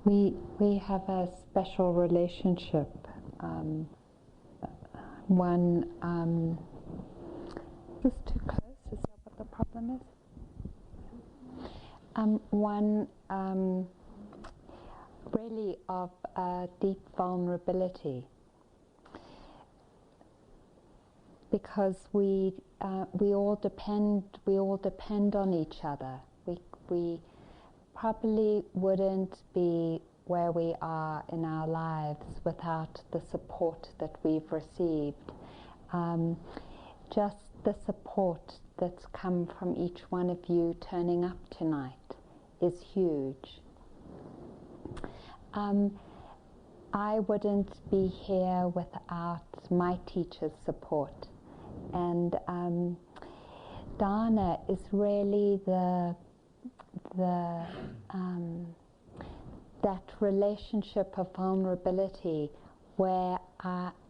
We have a special relationship. One is too close. Is that what the problem is? One really of deep vulnerability, because we all depend on each other. We probably wouldn't be where we are in our lives without the support that we've received. Just the support that's come from each one of you turning up tonight is huge. I wouldn't be here without my teacher's support, and Dharna is really that relationship of vulnerability where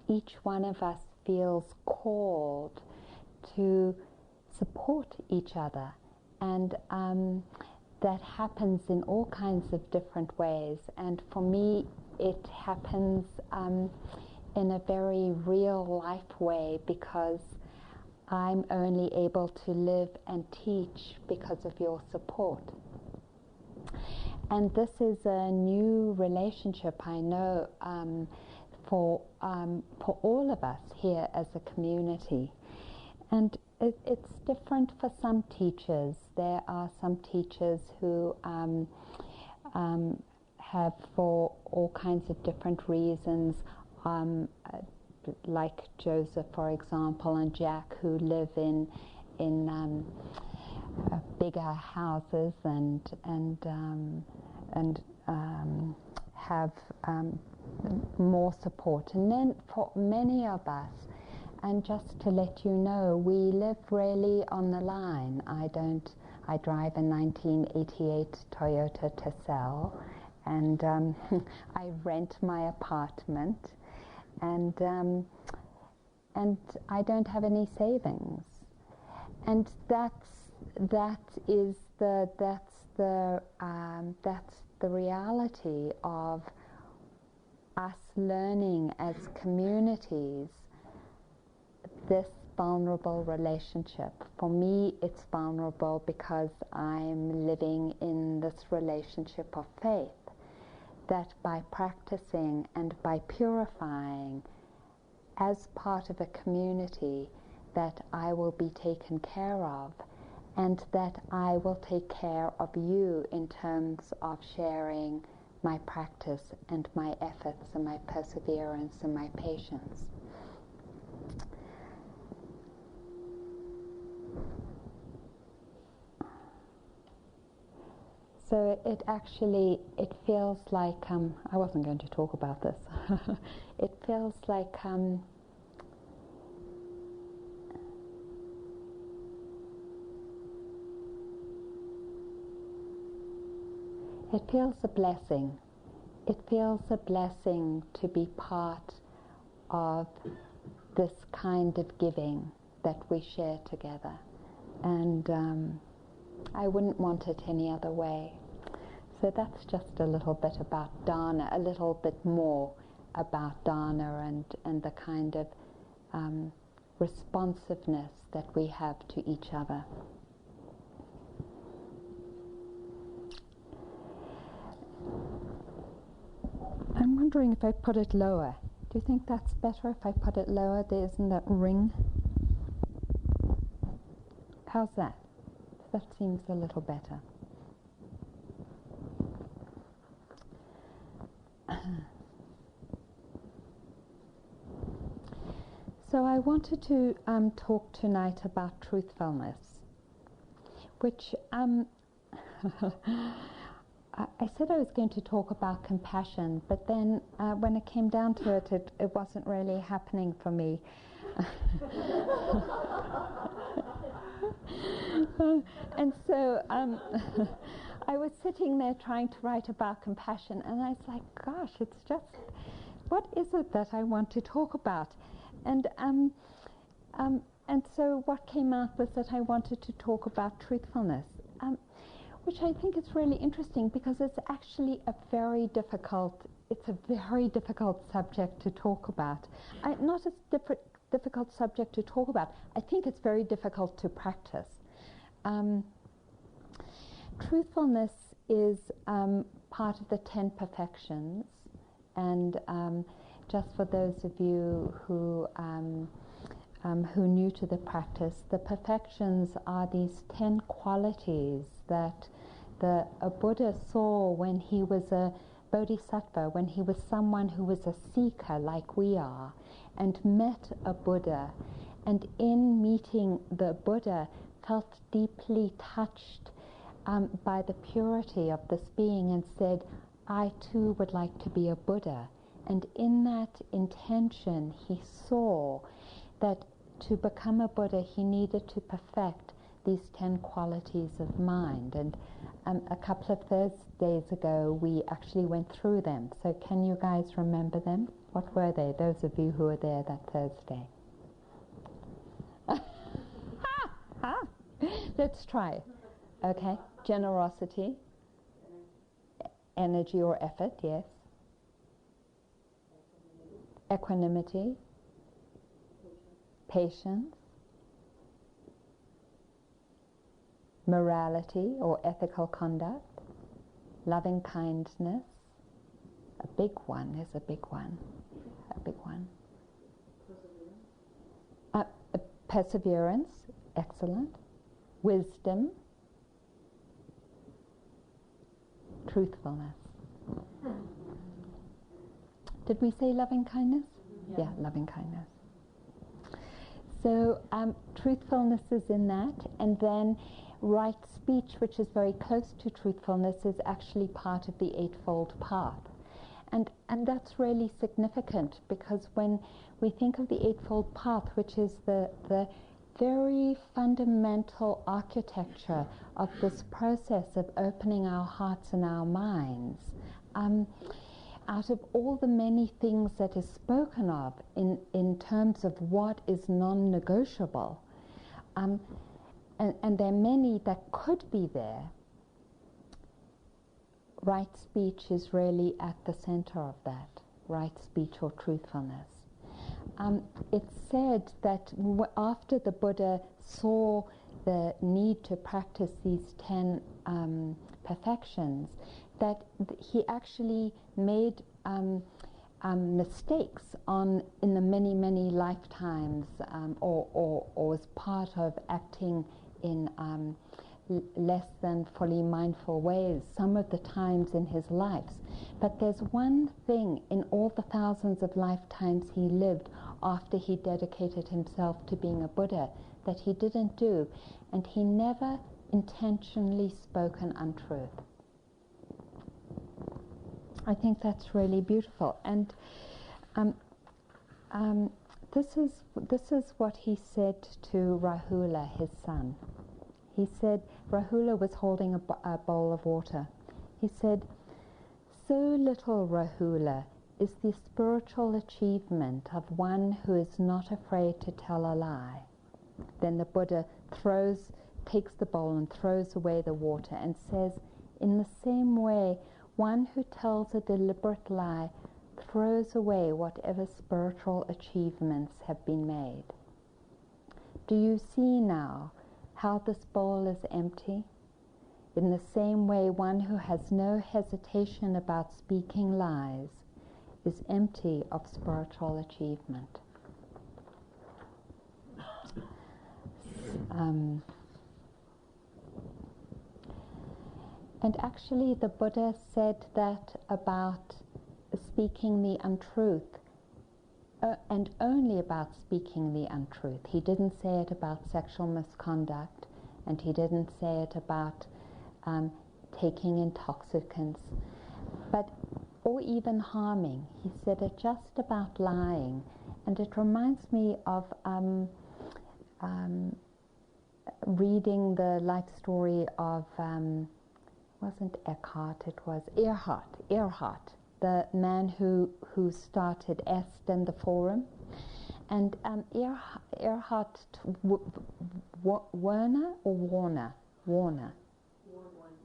each one of us feels called to support each other, and that happens in all kinds of different ways. And for me, it happens in a very real life way, because I'm only able to live and teach because of your support. And this is a new relationship, I know, for all of us here as a community. And it's different for some teachers. There are some teachers who have, for all kinds of different reasons, like Joseph, for example, and Jack, who live in bigger houses and have more support. And then for many of us, and just to let you know, we live really on the line. I drive a 1988 Toyota Tercel, and I rent my apartment, and I don't have any savings. And that's the reality of us learning as communities this vulnerable relationship. For me, it's vulnerable because I'm living in this relationship of faith, that by practicing and by purifying as part of a community, that I will be taken care of, and that I will take care of you in terms of sharing my practice and my efforts and my perseverance and my patience. So it feels like, I wasn't going to talk about this, it feels like it feels a blessing. It feels a blessing to be part of this kind of giving that we share together. And I wouldn't want it any other way. So that's just a little bit about Dharna, a little bit more about Dharna and the kind of responsiveness that we have to each other. I'm wondering if I put it lower. Do you think that's better if I put it lower? There isn't that ring. How's that? That seems a little better. So I wanted to talk tonight about truthfulness, which I said I was going to talk about compassion, but then when it came down to it, it wasn't really happening for me. And so I was sitting there trying to write about compassion, and I was like, gosh, it's just, what is it that I want to talk about? And so what came out was that I wanted to talk about truthfulness, which I think is really interesting because it's actually a very difficult subject to talk about. Not a difficult subject to talk about. I think it's very difficult to practice. Truthfulness is part of the 10 perfections, and just for those of you who new to the practice, the perfections are these 10 qualities that a Buddha saw when he was a bodhisattva, when he was someone who was a seeker like we are, and met a Buddha, and in meeting the Buddha felt deeply touched by the purity of this being and said, I too would like to be a Buddha. And in that intention he saw that to become a Buddha he needed to perfect these 10 qualities of mind. And a couple of Thursdays ago we actually went through them. So can you guys remember them? What were they, those of you who were there that Thursday? Let's try. Okay. Generosity, energy or effort, yes. Equanimity, patience, morality or ethical conduct, loving kindness, a big one, perseverance, excellent, wisdom, truthfulness. Did we say loving kindness? Yeah, loving kindness. So truthfulness is in that, and then right speech, which is very close to truthfulness, is actually part of the Eightfold Path. And that's really significant, because when we think of the Eightfold Path, which is the very fundamental architecture of this process of opening our hearts and our minds, out of all the many things that is spoken of in terms of what is non-negotiable, and there are many that could be there, right speech is really at the center of that, right speech or truthfulness. It's said that after the Buddha saw the need to practice these 10 perfections, that he actually made mistakes in the many lifetimes, or was part of acting in less than fully mindful ways some of the times in his lives. But there's one thing in all the thousands of lifetimes he lived after he dedicated himself to being a Buddha that he didn't do, and he never intentionally spoke an untruth. I think that's really beautiful, and this is what he said to Rahula, his son. He said, Rahula was holding a bowl of water. He said, "So little, Rahula, is the spiritual achievement of one who is not afraid to tell a lie." Then the Buddha takes the bowl and throws away the water and says, "In the same way, one who tells a deliberate lie throws away whatever spiritual achievements have been made." Do you see now how this bowl is empty? In the same way, one who has no hesitation about speaking lies is empty of spiritual achievement. And actually the Buddha said that about speaking the untruth, and only about speaking the untruth. He didn't say it about sexual misconduct, and he didn't say it about taking intoxicants, or even harming. He said it just about lying. And it reminds me of reading the life story of wasn't Eckhart, it was Earhart, the man who started Est and the Forum. And Earhart Warner.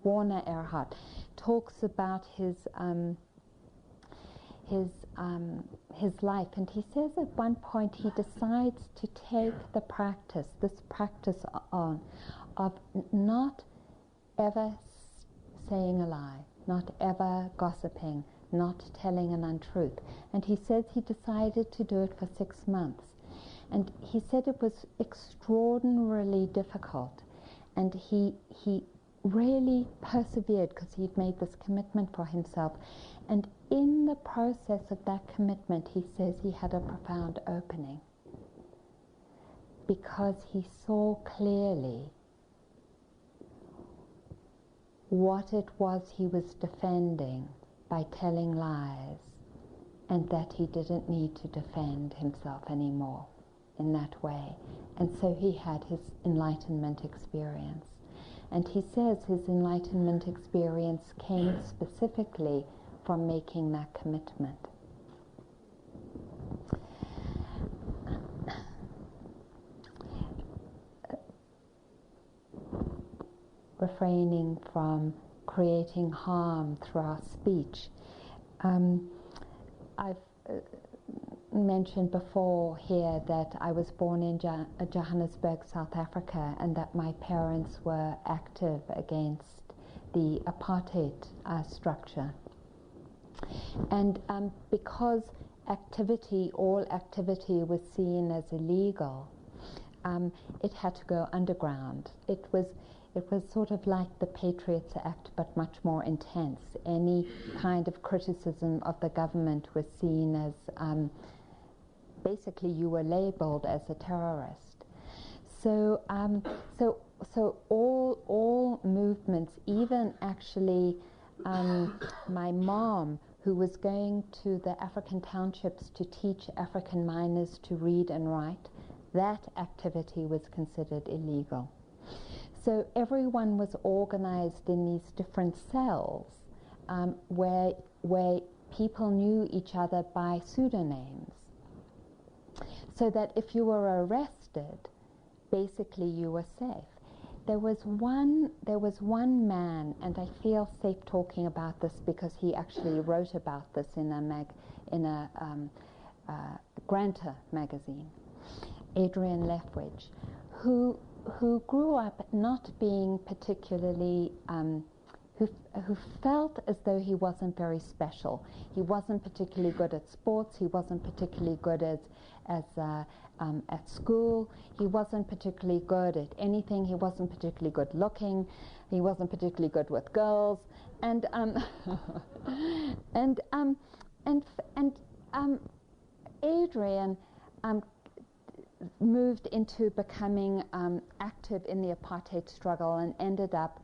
Warner Earhart, talks about his life, and he says at one point he decides to take this practice on of not ever saying a lie, not ever gossiping, not telling an untruth. And he says he decided to do it for 6 months. And he said it was extraordinarily difficult. And he really persevered because he'd made this commitment for himself. And in the process of that commitment, he says he had a profound opening, because he saw clearly what it was he was defending by telling lies, and that he didn't need to defend himself anymore in that way. And so he had his enlightenment experience. And he says his enlightenment experience came specifically from making that commitment. Refraining from creating harm through our speech. I've mentioned before here that I was born in Johannesburg, South Africa, and that my parents were active against the apartheid structure. And because all activity was seen as illegal, it had to go underground. It was sort of like the Patriots Act, but much more intense. Any kind of criticism of the government was seen as, basically you were labeled as a terrorist. So all movements, even actually my mom, who was going to the African townships to teach African miners to read and write, that activity was considered illegal. So everyone was organized in these different cells where people knew each other by pseudonyms, so that if you were arrested, basically you were safe. There was one man, and I feel safe talking about this because he actually wrote about this in a Granta magazine, Adrian Lethbridge, who grew up not being particularly, who felt as though he wasn't very special. He wasn't particularly good at sports. He wasn't particularly good at school. He wasn't particularly good at anything. He wasn't particularly good looking. He wasn't particularly good with girls. And Adrian moved into becoming active in the apartheid struggle and ended up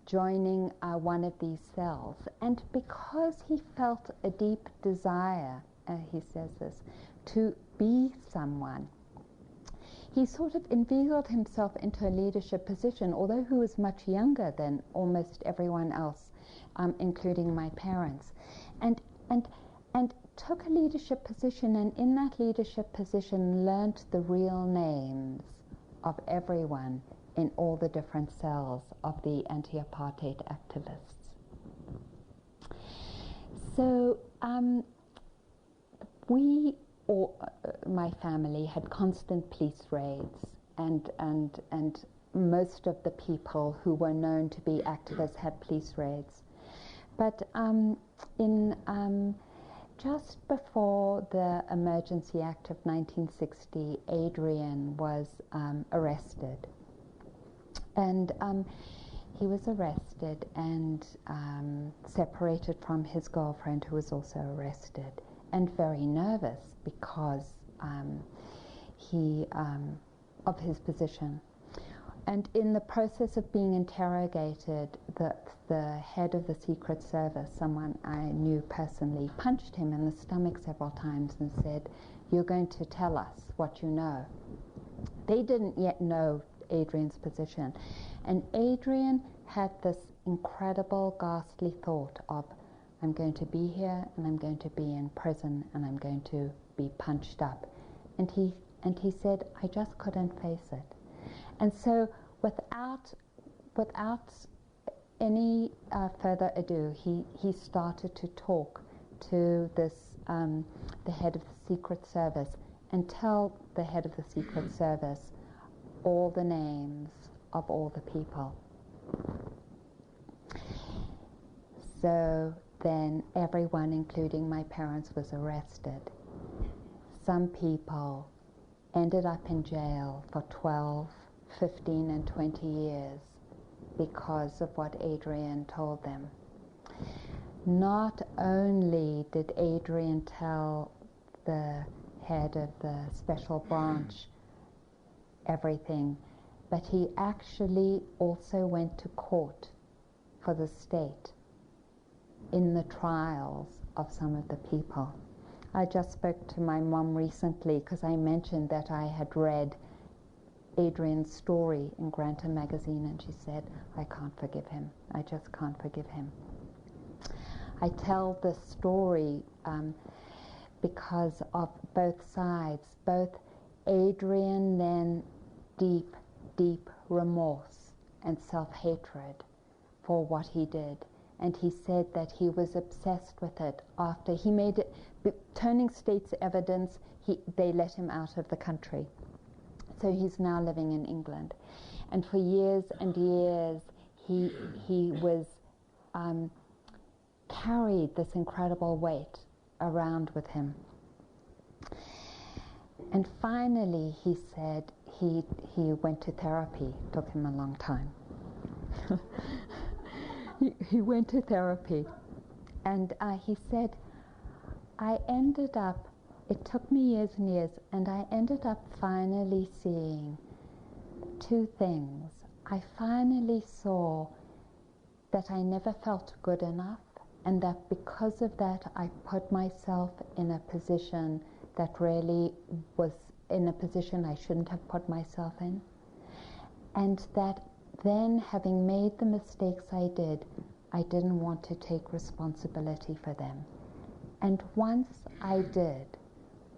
joining one of these cells. And because he felt a deep desire, he says this, to be someone, he sort of inveigled himself into a leadership position, although he was much younger than almost everyone else, including my parents, and took a leadership position, and in that leadership position learnt the real names of everyone in all the different cells of the anti-apartheid activists. So my family had constant police raids, and most of the people who were known to be activists had police raids. But just before the Emergency Act of 1960, Adrian was arrested. And he was arrested and separated from his girlfriend, who was also arrested, and very nervous because of his position. And in the process of being interrogated, the head of the Secret Service, someone I knew personally, punched him in the stomach several times and said, "You're going to tell us what you know." They didn't yet know Adrian's position. And Adrian had this incredible, ghastly thought of, I'm going to be here, and I'm going to be in prison, and I'm going to be punched up. And he said, I just couldn't face it. And so without any further ado, he started to talk to this the head of the Secret Service and tell the head of the Secret Service all the names of all the people. So then everyone, including my parents, was arrested. Some people ended up in jail for 12, 15 and 20 years because of what Adrian told them. Not only did Adrian tell the head of the special branch everything, but he actually also went to court for the state in the trials of some of the people. I just spoke to my mom recently because I mentioned that I had read Adrian's story in Granta magazine, and she said, I can't forgive him. I just can't forgive him. I tell this story because of both sides, both Adrian then deep, deep remorse and self-hatred for what he did. And he said that he was obsessed with it after he made it, turning state's evidence, they let him out of the country. So he's now living in England. And for years and years, he was carried this incredible weight around with him. And finally, he said he went to therapy. It took him a long time. He went to therapy, and he said, I ended up, it took me years and years, and I ended up finally seeing two things. I finally saw that I never felt good enough, and that because of that I put myself in a position that really was in a position I shouldn't have put myself in, and that then, having made the mistakes I did, I didn't want to take responsibility for them. And once I did,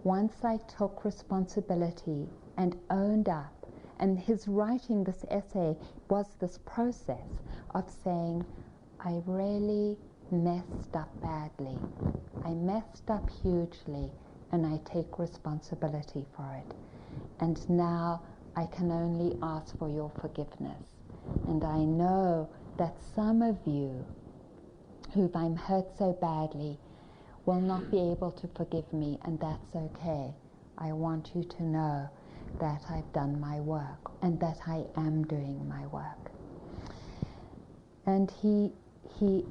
once I took responsibility and owned up, and his writing this essay was this process of saying, I really messed up badly. I messed up hugely, and I take responsibility for it. And now I can only ask for your forgiveness. And I know that some of you, who I'm hurt so badly, will not be able to forgive me, and that's okay. I want you to know that I've done my work, and that I am doing my work. And he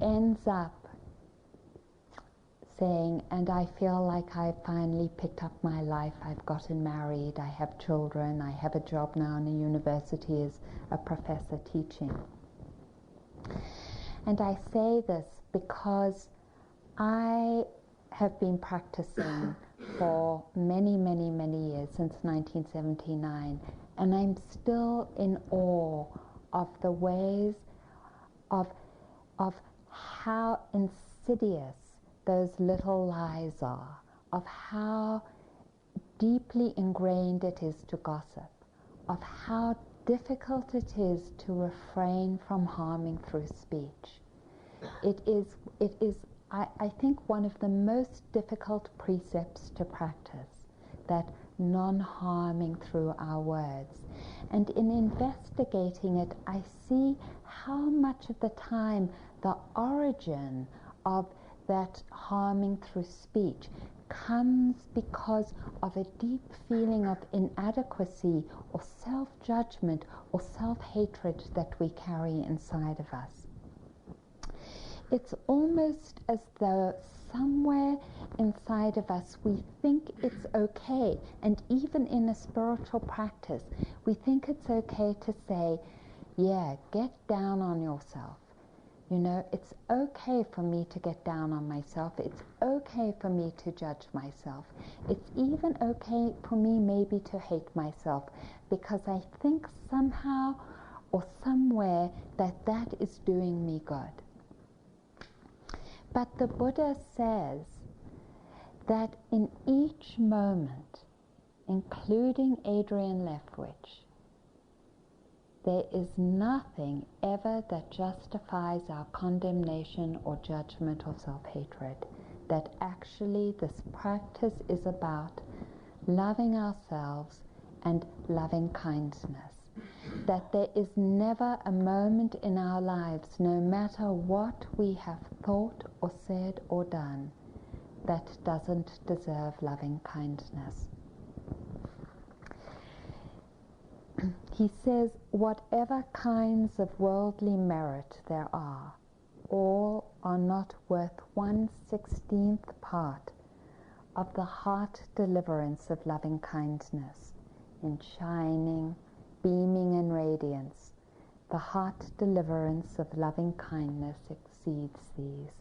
ends up saying, and I feel like I've finally picked up my life. I've gotten married, I have children, I have a job now in a university as a professor teaching. And I say this because I have been practicing for many, many, many years, since 1979, and I'm still in awe of the ways of how insidious those little lies are, of how deeply ingrained it is to gossip, of how difficult it is to refrain from harming through speech. It is I think one of the most difficult precepts to practice, that non-harming through our words. And in investigating it, I see how much of the time the origin of that harming through speech comes because of a deep feeling of inadequacy or self-judgment or self-hatred that we carry inside of us. It's almost as though somewhere inside of us we think it's okay, and even in a spiritual practice, we think it's okay to say, yeah, get down on yourself. You know, it's okay for me to get down on myself. It's okay for me to judge myself. It's even okay for me maybe to hate myself, because I think somehow or somewhere that is doing me good. But the Buddha says that in each moment, including Adrian Leftwich, there is nothing ever that justifies our condemnation or judgment or self-hatred. That actually this practice is about loving ourselves and loving kindness. That there is never a moment in our lives, no matter what we have thought or said or done, that doesn't deserve loving kindness. He says, whatever kinds of worldly merit there are, all are not worth 1/16th part of the heart deliverance of loving kindness. In shining, beaming and radiance, the heart deliverance of loving kindness exceeds these.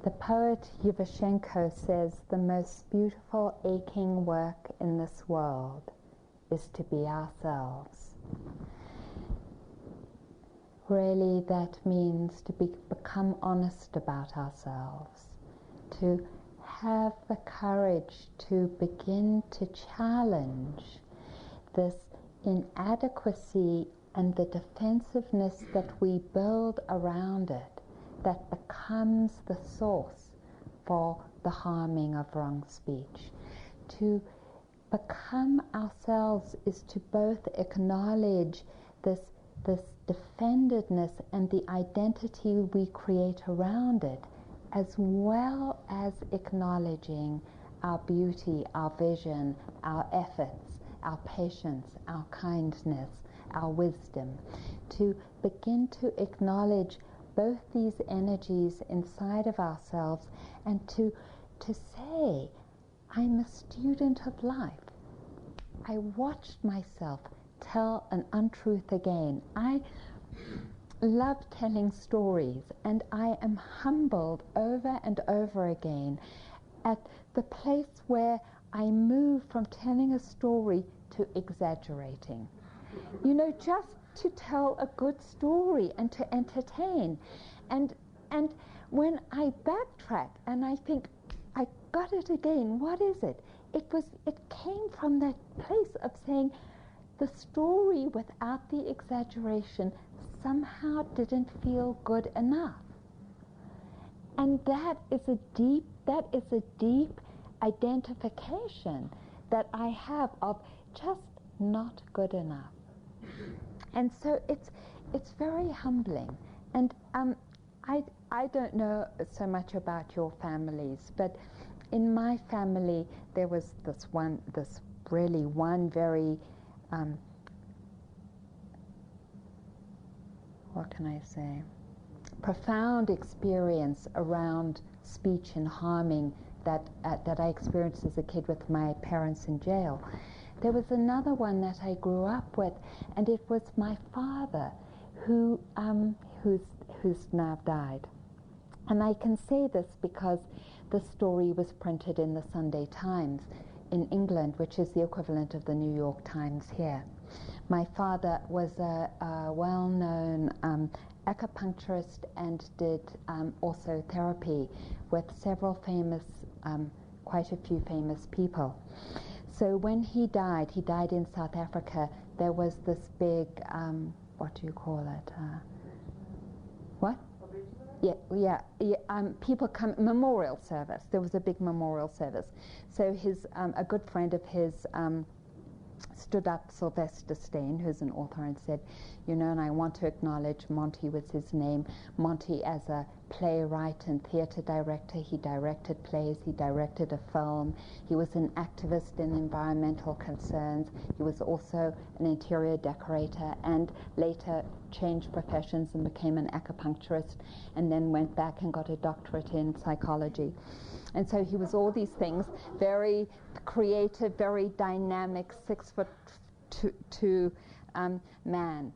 The poet Yevashenko says the most beautiful aching work in this world is to be ourselves. Really, that means to become honest about ourselves, to have the courage to begin to challenge this inadequacy and the defensiveness that we build around it, that becomes the source for the harming of wrong speech. To become ourselves is to both acknowledge this defendedness and the identity we create around it, as well as acknowledging our beauty, our vision, our efforts, our patience, our kindness, our wisdom. To begin to acknowledge both these energies inside of ourselves and to say, I'm a student of life. I watched myself tell an untruth again. I love telling stories, and I am humbled over and over again at the place where I move from telling a story to exaggerating. You know, just to tell a good story and to entertain. And when I backtrack and I think, I got it again, what is it? It came from that place of saying the story without the exaggeration somehow didn't feel good enough. And that is a deep identification that I have of just not good enough. And so it's very humbling. And I don't know so much about your families, but in my family there was this really one very what can I say, profound experience around speech and harming that I experienced as a kid with my parents in jail. There was another one that I grew up with, and it was my father who's now died. And I can say this because the story was printed in the Sunday Times in England, which is the equivalent of the New York Times here. My father was a well-known acupuncturist and did also therapy with several famous, quite a few famous people. So when he died in South Africa. There was this big, what do you call it? What? Yeah. People come, memorial service. There was a big memorial service. So a good friend of his stood up, Sylvester Stein, who's an author, and said, you know, and I want to acknowledge, Monty was his name, Monty as a playwright and theatre director. He directed plays, he directed a film, he was an activist in environmental concerns, he was also an interior decorator, and later changed professions and became an acupuncturist, and then went back and got a doctorate in psychology. And so he was all these things, very creative, very dynamic, 6'2" man.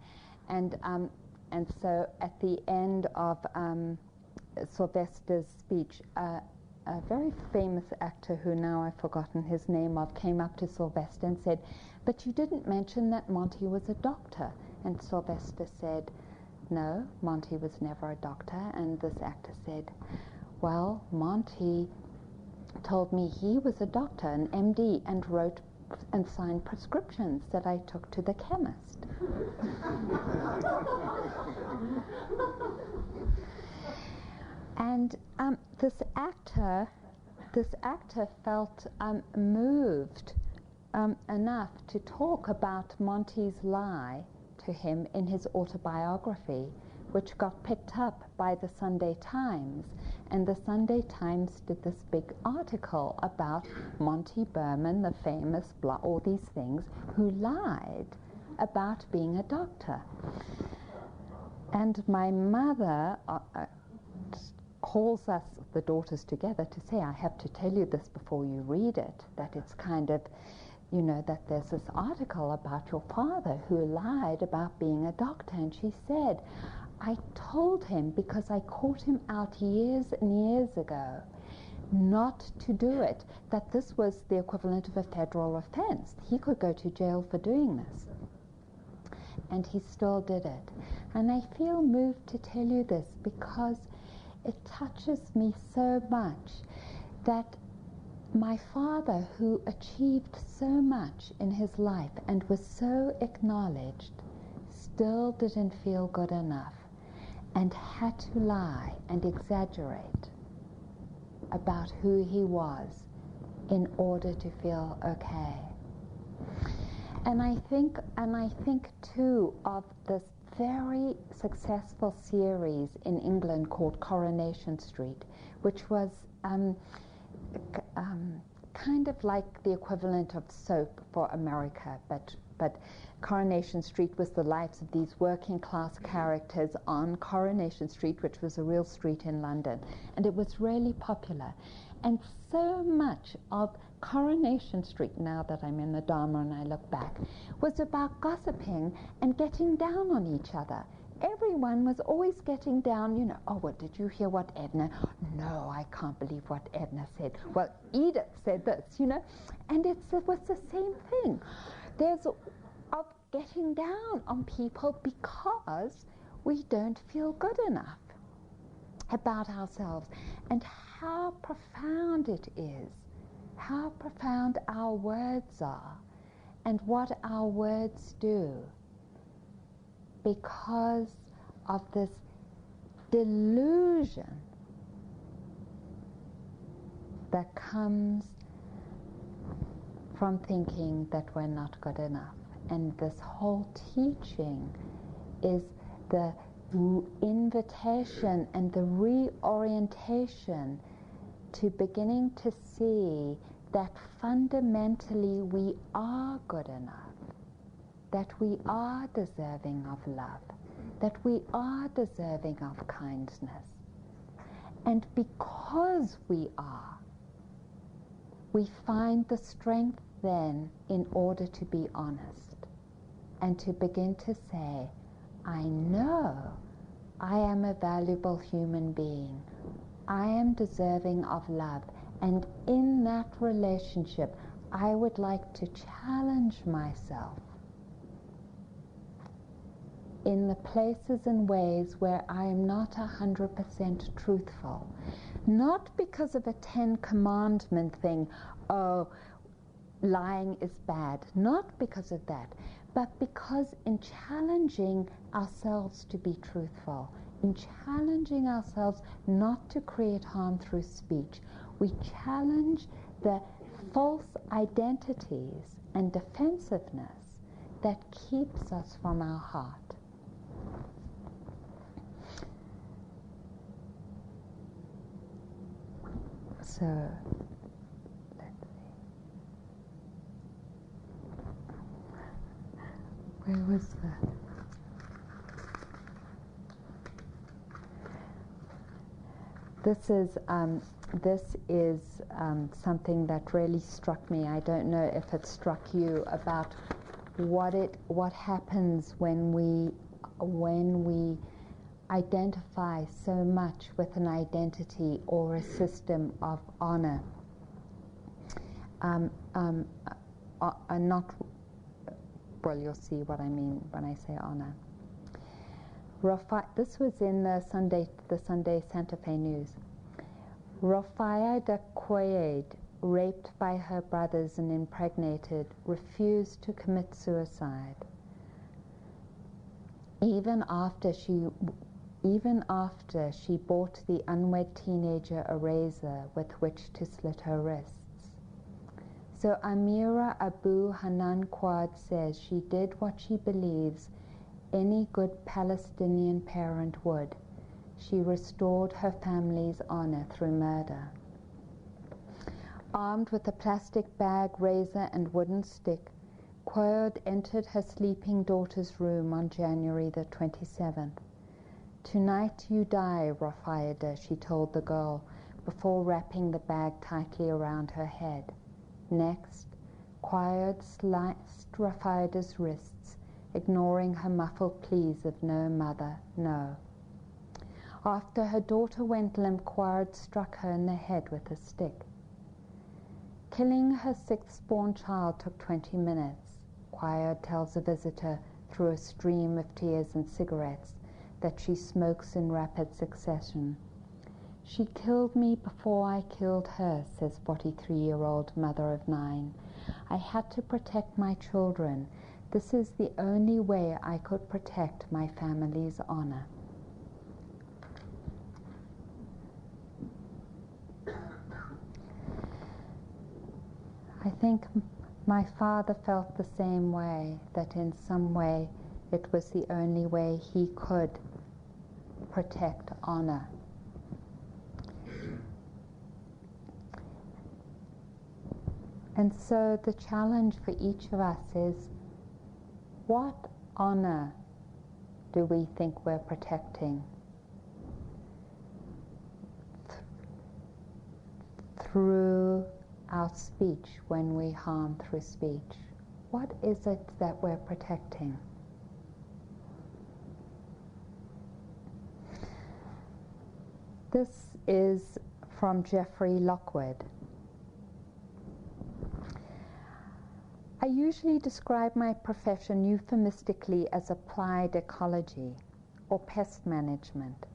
And so at the end of Sylvester's speech, a very famous actor who now I've forgotten his name of came up to Sylvester and said, but you didn't mention that Monty was a doctor. And Sylvester said, no, Monty was never a doctor. And this actor said, well, Monty told me he was a doctor, an MD, and wrote and signed prescriptions that I took to the chemist. And this actor felt moved enough to talk about Monty's lie to him in his autobiography, which got picked up by the Sunday Times. And the Sunday Times did this big article about Monty Berman, the famous, all these things, who lied about being a doctor. And my mother calls us, the daughters, together to say, I have to tell you this before you read it, that it's kind of, you know, that there's this article about your father who lied about being a doctor. And she said, I told him, because I caught him out years and years ago, not to do it, that this was the equivalent of a federal offense. He could go to jail for doing this. And he still did it. And I feel moved to tell you this because it touches me so much that my father, who achieved so much in his life and was so acknowledged, still didn't feel good enough and had to lie and exaggerate about who he was in order to feel okay. And I think too of this very successful series in England called Coronation Street, which was kind of like the equivalent of soap for America, but Coronation Street was the lives of these working class characters on Coronation Street, which was a real street in London, and it was really popular. And so much of Coronation Street, now that I'm in the Dharma and I look back, was about gossiping and getting down on each other. Everyone was always getting down, you know, oh, well, did you hear what Edna? No, I can't believe what Edna said. Well, Edith said this, you know, and it was the same thing. There's of getting down on people because we don't feel good enough about ourselves. And how profound it is, how profound our words are, and what our words do, because of this delusion that comes from thinking that we're not good enough. And this whole teaching is the invitation and the reorientation to beginning to see that fundamentally we are good enough, that we are deserving of love, that we are deserving of kindness. And because we are, we find the strength then in order to be honest and to begin to say, I know I am a valuable human being. I am deserving of love. And in that relationship, I would like to challenge myself in the places and ways where I am not 100% truthful. Not because of a 10 commandment thing, oh, lying is bad. Not because of that, but because in challenging ourselves to be truthful, in challenging ourselves not to create harm through speech, we challenge the false identities and defensiveness that keeps us from our heart. So, let's see. Where was that? This is something that really struck me. I don't know if it struck you, about what happens when we identify so much with an identity or a system of honor. Not, well, you'll see what I mean when I say honor. This was in the Sunday Santa Fe News. Rafaya da Koyed, raped by her brothers and impregnated, refused to commit suicide. Even after she bought the unwed teenager a razor with which to slit her wrists. So Amira Abu Hanan Quad says she did what she believes any good Palestinian parent would. She restored her family's honor through murder. Armed with a plastic bag, razor, and wooden stick, Quad entered her sleeping daughter's room on January the 27th. "Tonight you die, Rafayda," she told the girl, before wrapping the bag tightly around her head. Next, Quad sliced Rafayda's wrists, ignoring her muffled pleas of "No, mother, no." After her daughter went limp, Quad struck her in the head with a stick. Killing her sixth-born child took 20 minutes. Quad tells a visitor through a stream of tears and cigarettes that she smokes in rapid succession. "She killed me before I killed her," says 43-year-old mother of 9. "I had to protect my children. This is the only way I could protect my family's honor." I think my father felt the same way, that in some way it was the only way he could protect honor. And so the challenge for each of us is, what honor do we think we're protecting through our speech when we harm through speech? What is it that we're protecting? This is from Jeffrey Lockwood. "I usually describe my profession euphemistically as applied ecology or pest management.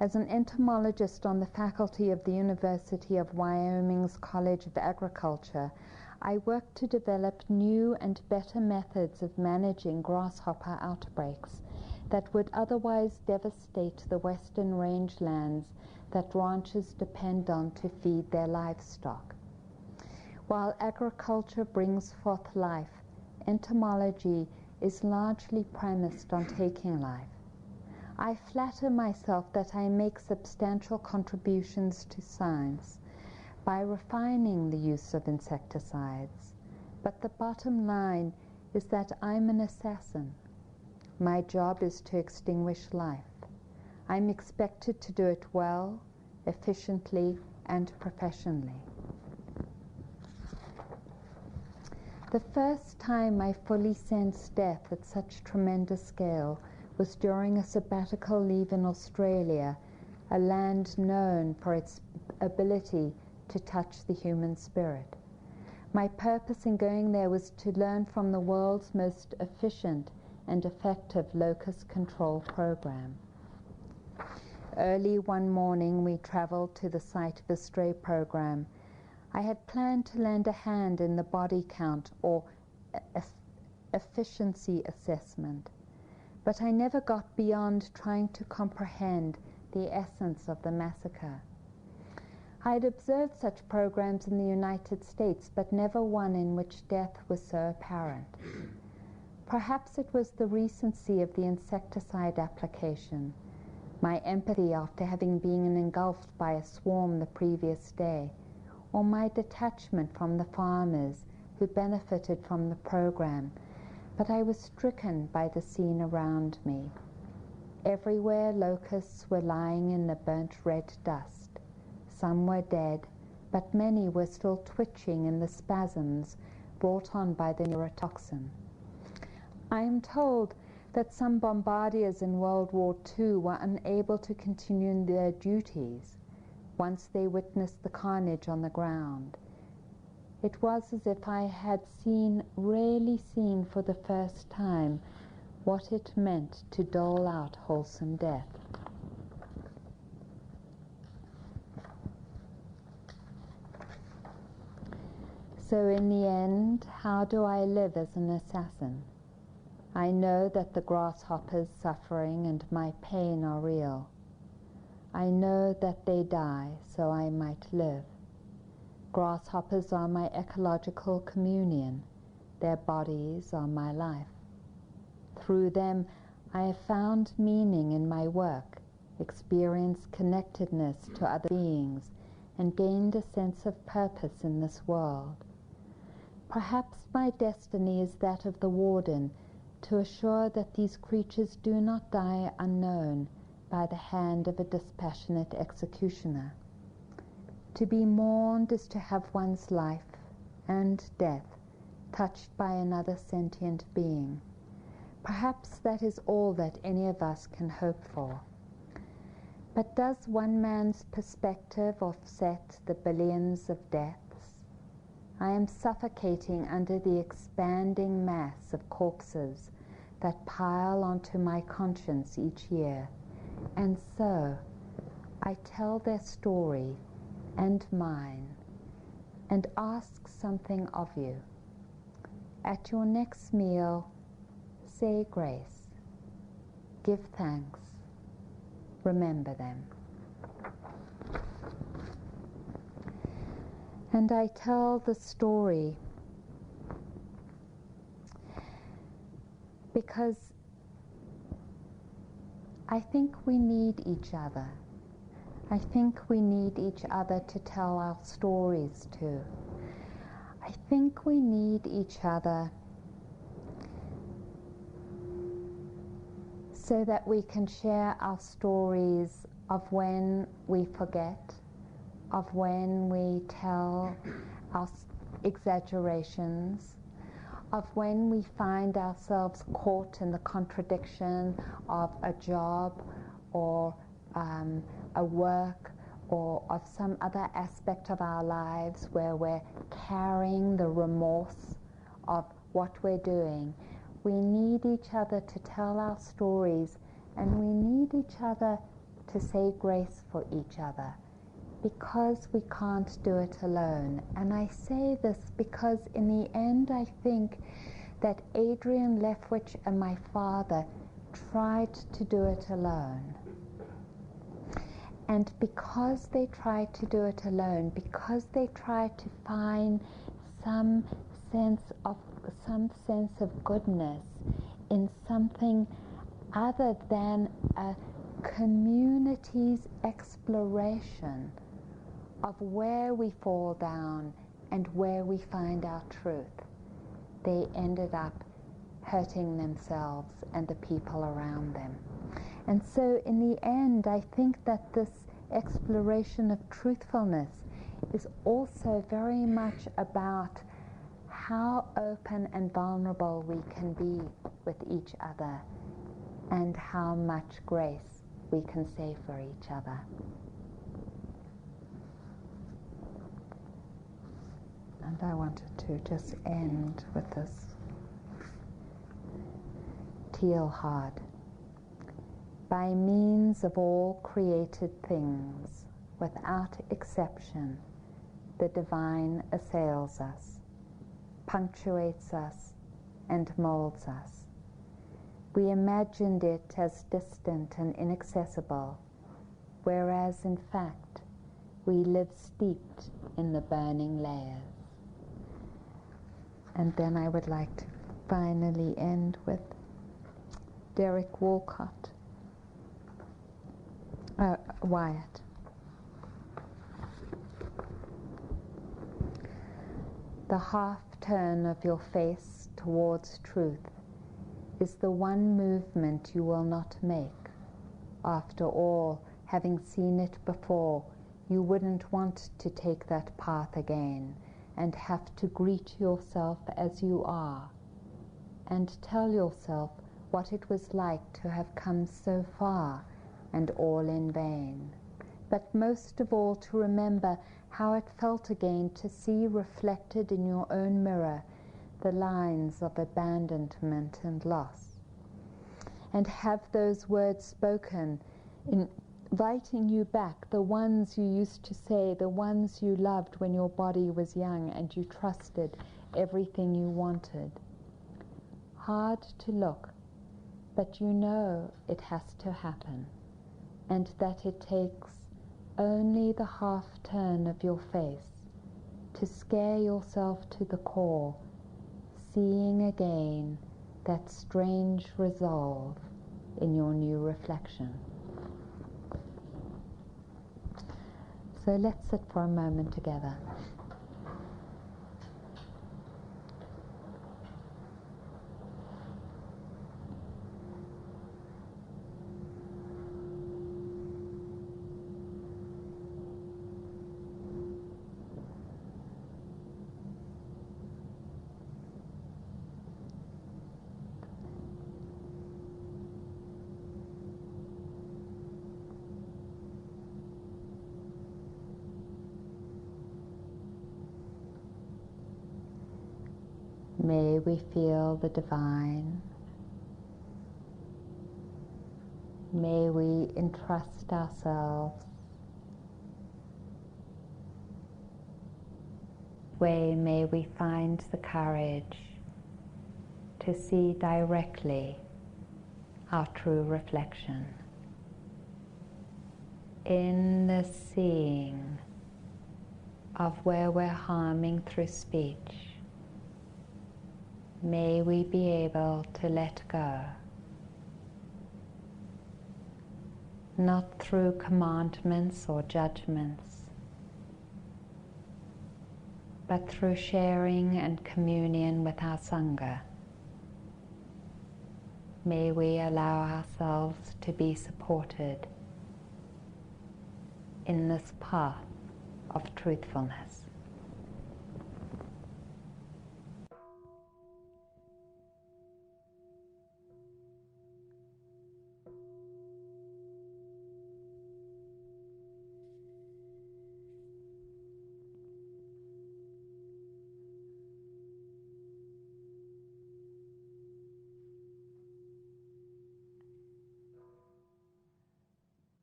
As an entomologist on the faculty of the University of Wyoming's College of Agriculture, I work to develop new and better methods of managing grasshopper outbreaks that would otherwise devastate the western rangelands that ranchers depend on to feed their livestock. While agriculture brings forth life, entomology is largely premised on taking life. I flatter myself that I make substantial contributions to science by refining the use of insecticides, but the bottom line is that I'm an assassin. My job is to extinguish life. I'm expected to do it well, efficiently, and professionally." The first time I fully sensed death at such tremendous scale was during a sabbatical leave in Australia, a land known for its ability to touch the human spirit. My purpose in going there was to learn from the world's most efficient and effective locust control program. Early one morning, we traveled to the site of a stray program. I had planned to lend a hand in the body count or efficiency assessment, but I never got beyond trying to comprehend the essence of the massacre. I had observed such programs in the United States, but never one in which death was so apparent. Perhaps it was the recency of the insecticide application, my empathy after having been engulfed by a swarm the previous day, or my detachment from the farmers who benefited from the program, but I was stricken by the scene around me. Everywhere locusts were lying in the burnt red dust. Some were dead, but many were still twitching in the spasms brought on by the neurotoxin. I am told that some bombardiers in World War II were unable to continue their duties once they witnessed the carnage on the ground. It was as if I had really seen for the first time what it meant to dole out wholesome death. So in the end, how do I live as an assassin? I know that the grasshopper's suffering and my pain are real. I know that they die so I might live. Grasshoppers are my ecological communion. Their bodies are my life. Through them, I have found meaning in my work, experienced connectedness to other beings, and gained a sense of purpose in this world. Perhaps my destiny is that of the warden, to assure that these creatures do not die unknown by the hand of a dispassionate executioner. To be mourned is to have one's life and death touched by another sentient being. Perhaps that is all that any of us can hope for. But does one man's perspective offset the billions of deaths? I am suffocating under the expanding mass of corpses that pile onto my conscience each year, and so I tell their story and mine, and ask something of you. At your next meal, say grace, give thanks, remember them. And I tell the story because I think we need each other. I think we need each other to tell our stories to. I think we need each other so that we can share our stories of when we forget, of when we tell our exaggerations, of when we find ourselves caught in the contradiction of a job or a work or of some other aspect of our lives where we're carrying the remorse of what we're doing. We need each other to tell our stories, and we need each other to say grace for each other, because we can't do it alone. And I say this because in the end I think that Adrian Lefwich and my father tried to do it alone. And because they tried to do it alone, because they tried to find some sense of goodness in something other than a community's exploration of where we fall down and where we find our truth, they ended up hurting themselves and the people around them. And so in the end, I think that this exploration of truthfulness is also very much about how open and vulnerable we can be with each other, and how much grace we can say for each other. And I wanted to just end with this Teilhard. By means of all created things, without exception, the divine assails us, punctuates us, and molds us. We imagined it as distant and inaccessible, whereas in fact we live steeped in the burning layers. And then I would like to finally end with Derek Walcott. Wyatt. The half turn of your face towards truth is the one movement you will not make. After all, having seen it before, you wouldn't want to take that path again and have to greet yourself as you are and tell yourself what it was like to have come so far and all in vain. But most of all, to remember how it felt again to see reflected in your own mirror the lines of abandonment and loss, and have those words spoken in inviting you back, the ones you used to say, the ones you loved when your body was young and you trusted everything you wanted. Hard to look, but you know it has to happen, and that it takes only the half turn of your face to scare yourself to the core, seeing again that strange resolve in your new reflection. So let's sit for a moment together. May we feel the divine. May we entrust ourselves. May we find the courage to see directly our true reflection. In the seeing of where we're harming through speech, may we be able to let go, not through commandments or judgments, but through sharing and communion with our Sangha. May we allow ourselves to be supported in this path of truthfulness.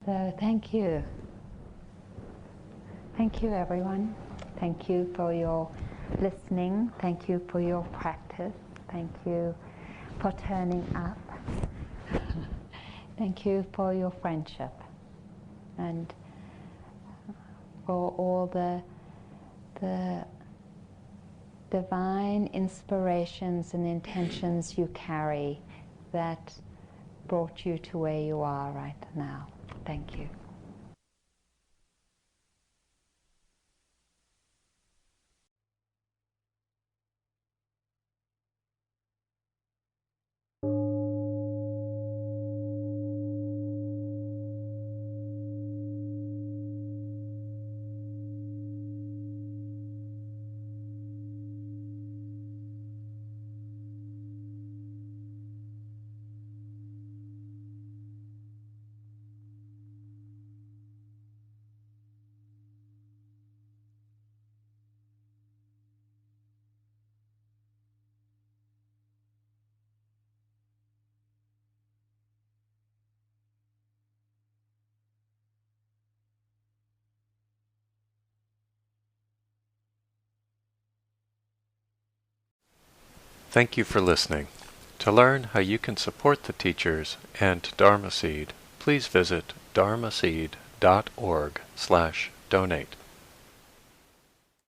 So thank you. Thank you, everyone. Thank you for your listening. Thank you for your practice. Thank you for turning up. Thank you for your friendship and for all the divine inspirations and intentions you carry that brought you to where you are right now. Thank you. Thank you for listening. To learn how you can support the teachers and Dharma Seed, please visit dharmaseed.org/donate.